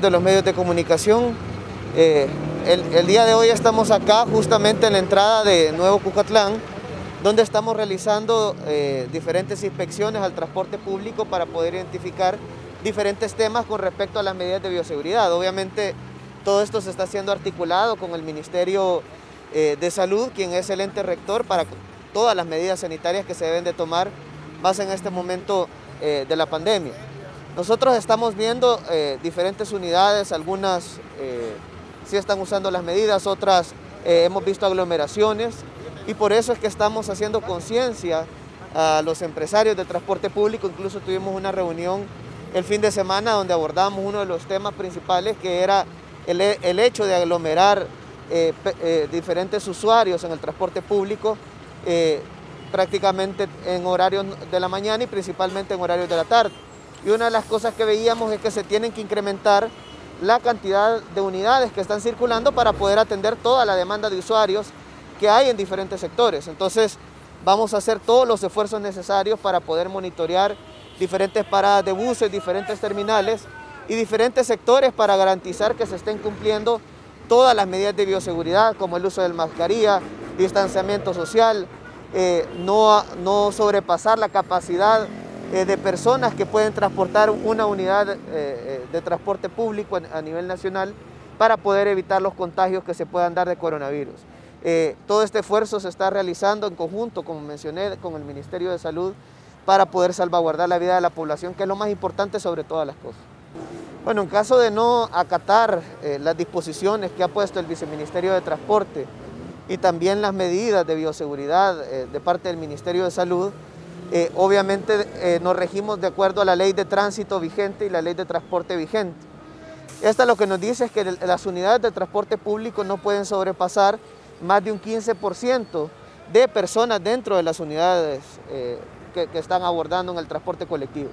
amigos de los medios de comunicación. El día de hoy estamos acá justamente en la entrada de Nuevo Cucatlán, donde estamos realizando diferentes inspecciones al transporte público para poder identificar diferentes temas con respecto a las medidas de bioseguridad. Obviamente todo esto se está haciendo articulado con el Ministerio de Salud, quien es el ente rector para todas las medidas sanitarias que se deben de tomar más en este momento de la pandemia. Nosotros estamos viendo diferentes unidades, algunas sí están usando las medidas, otras hemos visto aglomeraciones, y por eso es que estamos haciendo conciencia a los empresarios de transporte público. Incluso tuvimos una reunión el fin de semana donde abordamos uno de los temas principales, que era el hecho de aglomerar diferentes usuarios en el transporte público, prácticamente en horarios de la mañana y principalmente en horarios de la tarde. Y una de las cosas que veíamos es que se tienen que incrementar la cantidad de unidades que están circulando para poder atender toda la demanda de usuarios que hay en diferentes sectores. Entonces vamos a hacer todos los esfuerzos necesarios para poder monitorear diferentes paradas de buses, diferentes terminales y diferentes sectores para garantizar que se estén cumpliendo todas las medidas de bioseguridad, como el uso de mascarilla, distanciamiento social, no sobrepasar la capacidad de personas que pueden transportar una unidad de transporte público a nivel nacional para poder evitar los contagios que se puedan dar de coronavirus. Todo este esfuerzo se está realizando en conjunto, como mencioné, con el Ministerio de Salud para poder salvaguardar la vida de la población, que es lo más importante sobre todas las cosas. Bueno, en caso de no acatar las disposiciones que ha puesto el Viceministerio de Transporte y también las medidas de bioseguridad de parte del Ministerio de Salud, obviamente nos regimos de acuerdo a la ley de tránsito vigente y la ley de transporte vigente. Esta lo que nos dice es que las unidades de transporte público no pueden sobrepasar más de un 15% de personas dentro de las unidades que están abordando en el transporte colectivo.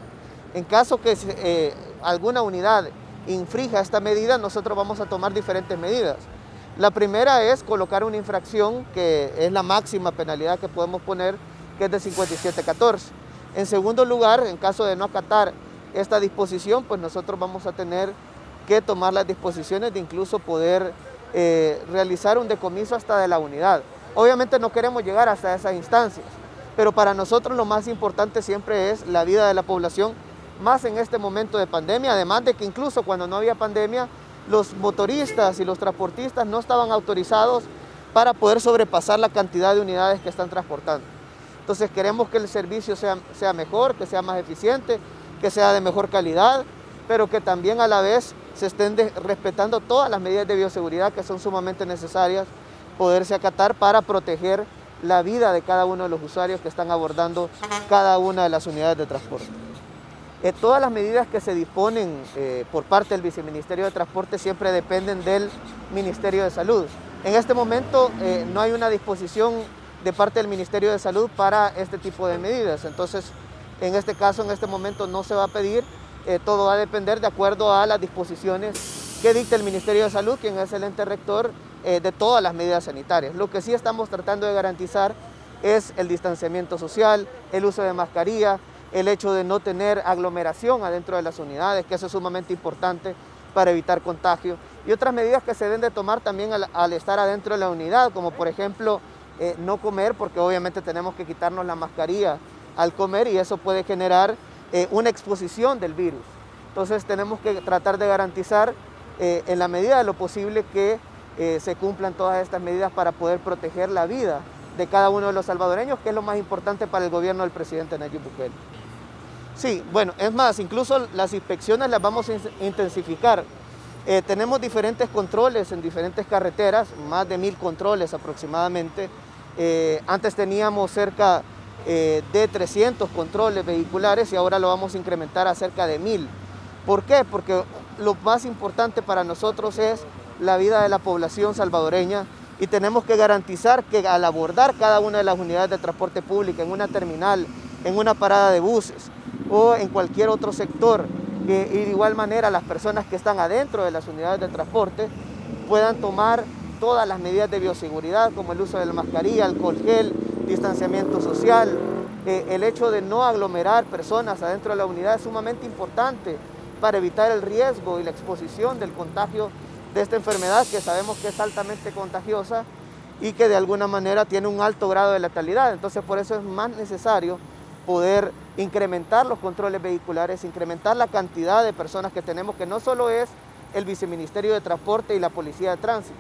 En caso que alguna unidad infrinja esta medida, nosotros vamos a tomar diferentes medidas. La primera es colocar una infracción, que es la máxima penalidad que podemos poner, que es de 57.14. En segundo lugar, en caso de no acatar esta disposición, pues nosotros vamos a tener que tomar las disposiciones de incluso poder realizar un decomiso hasta de la unidad. Obviamente no queremos llegar hasta esas instancias, pero para nosotros lo más importante siempre es la vida de la población, más en este momento de pandemia, además de que incluso cuando no había pandemia, los motoristas y los transportistas no estaban autorizados para poder sobrepasar la cantidad de unidades que están transportando. Entonces queremos que el servicio sea mejor, que sea más eficiente, que sea de mejor calidad, pero que también a la vez se estén respetando todas las medidas de bioseguridad que son sumamente necesarias poderse acatar para proteger la vida de cada uno de los usuarios que están abordando cada una de las unidades de transporte. Todas las medidas que se disponen por parte del Viceministerio de Transporte siempre dependen del Ministerio de Salud. En este momento no hay una disposición de parte del Ministerio de Salud para este tipo de medidas. Entonces, en este caso, en este momento no se va a pedir, todo va a depender de acuerdo a las disposiciones que dicta el Ministerio de Salud, quien es el ente rector de todas las medidas sanitarias. Lo que sí estamos tratando de garantizar es el distanciamiento social, el uso de mascarilla, el hecho de no tener aglomeración adentro de las unidades, que eso es sumamente importante para evitar contagio, y otras medidas que se deben de tomar también al estar adentro de la unidad, como por ejemplo no comer, porque obviamente tenemos que quitarnos la mascarilla al comer y eso puede generar una exposición del virus. Entonces tenemos que tratar de garantizar en la medida de lo posible que se cumplan todas estas medidas para poder proteger la vida de cada uno de los salvadoreños, que es lo más importante para el gobierno del presidente Nayib Bukele. Sí, bueno, es más, incluso las inspecciones las vamos a intensificar. Tenemos diferentes controles en diferentes carreteras, más de 1000 controles aproximadamente. Antes teníamos cerca de 300 controles vehiculares y ahora lo vamos a incrementar a cerca de 1000. ¿Por qué? Porque lo más importante para nosotros es la vida de la población salvadoreña y tenemos que garantizar que al abordar cada una de las unidades de transporte público en una terminal, en una parada de buses o en cualquier otro sector, y de igual manera las personas que están adentro de las unidades de transporte puedan tomar todas las medidas de bioseguridad, como el uso de la mascarilla, alcohol gel, distanciamiento social. El hecho de no aglomerar personas adentro de la unidad es sumamente importante para evitar el riesgo y la exposición del contagio de esta enfermedad, que sabemos que es altamente contagiosa y que de alguna manera tiene un alto grado de letalidad. Entonces por eso es más necesario poder incrementar los controles vehiculares, incrementar la cantidad de personas que tenemos, que no solo es el Viceministerio de Transporte y la Policía de Tránsito,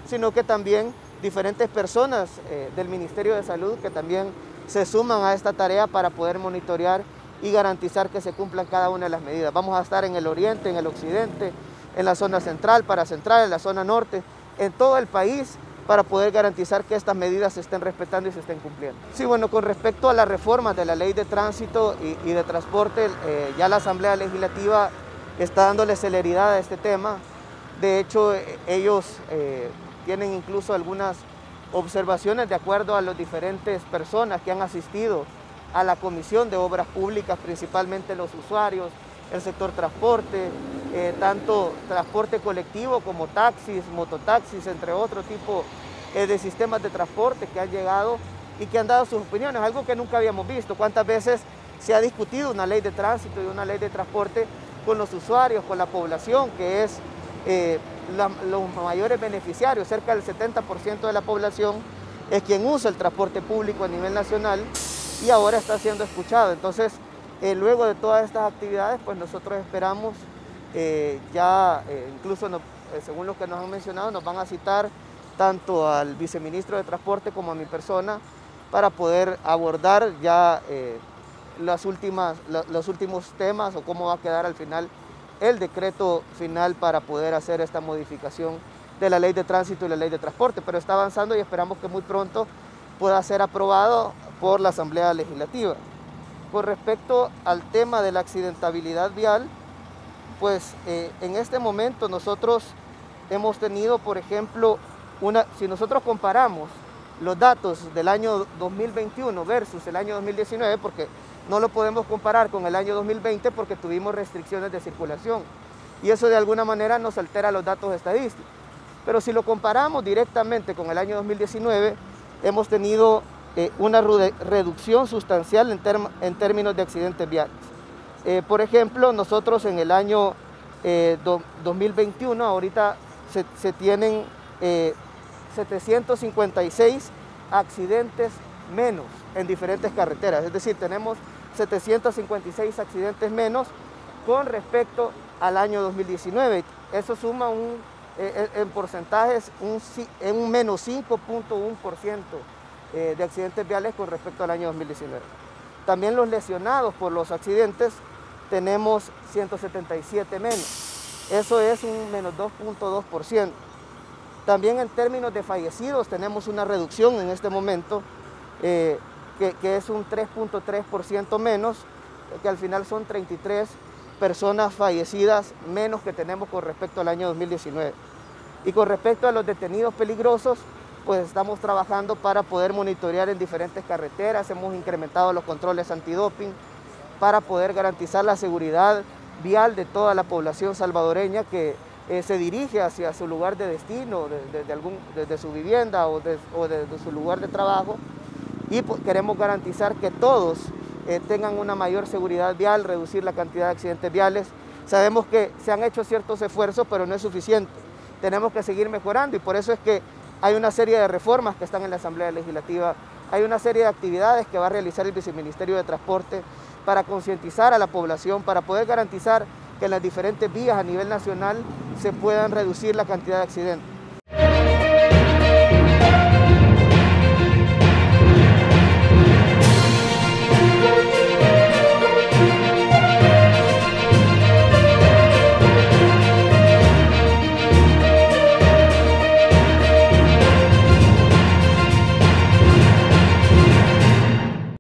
sino que también diferentes personas del Ministerio de Salud que también se suman a esta tarea para poder monitorear y garantizar que se cumplan cada una de las medidas. Vamos a estar en el oriente, en el occidente, en la zona central, paracentral, en la zona norte, en todo el país, para poder garantizar que estas medidas se estén respetando y se estén cumpliendo. Sí, bueno, con respecto a la reforma de la Ley de Tránsito y de Transporte, ya la Asamblea Legislativa está dándole celeridad a este tema. De hecho, ellos tienen incluso algunas observaciones de acuerdo a las diferentes personas que han asistido a la Comisión de Obras Públicas, principalmente los usuarios, el sector transporte, tanto transporte colectivo como taxis, mototaxis, entre otro tipo de sistemas de transporte que han llegado y que han dado sus opiniones, algo que nunca habíamos visto. ¿Cuántas veces se ha discutido una ley de tránsito y una ley de transporte con los usuarios, con la población, que es los mayores beneficiarios? Cerca del 70% de la población es quien usa el transporte público a nivel nacional y ahora está siendo escuchado. Entonces, luego de todas estas actividades, pues nosotros esperamos incluso según lo que nos han mencionado, nos van a citar tanto al viceministro de Transporte como a mi persona para poder abordar ya los últimos temas o cómo va a quedar al final el decreto final para poder hacer esta modificación de la Ley de Tránsito y la Ley de Transporte. Pero está avanzando y esperamos que muy pronto pueda ser aprobado por la Asamblea Legislativa. Con respecto al tema de la accidentabilidad vial, pues en este momento nosotros hemos tenido, por ejemplo, si nosotros comparamos los datos del año 2021 versus el año 2019, porque no lo podemos comparar con el año 2020 porque tuvimos restricciones de circulación y eso de alguna manera nos altera los datos estadísticos. Pero si lo comparamos directamente con el año 2019, hemos tenido una reducción sustancial en términos de accidentes viales. Por ejemplo, nosotros en el año 2021, ahorita se tienen 756 accidentes menos en diferentes carreteras, es decir, tenemos 756 accidentes menos con respecto al año 2019. Eso suma en porcentajes un menos 5.1% de accidentes viales con respecto al año 2019. También los lesionados por los accidentes tenemos 177 menos. Eso es un menos 2.2%. También en términos de fallecidos tenemos una reducción en este momento que es un 3.3% menos, que al final son 33 personas fallecidas menos que tenemos con respecto al año 2019. Y con respecto a los detenidos peligrosos, pues estamos trabajando para poder monitorear en diferentes carreteras, hemos incrementado los controles antidoping para poder garantizar la seguridad vial de toda la población salvadoreña que se dirige hacia su lugar de destino, desde su vivienda o desde su lugar de trabajo, y queremos garantizar que todos tengan una mayor seguridad vial, reducir la cantidad de accidentes viales. Sabemos que se han hecho ciertos esfuerzos, pero no es suficiente. Tenemos que seguir mejorando y por eso es que hay una serie de reformas que están en la Asamblea Legislativa, hay una serie de actividades que va a realizar el Viceministerio de Transporte para concientizar a la población, para poder garantizar que en las diferentes vías a nivel nacional se puedan reducir la cantidad de accidentes.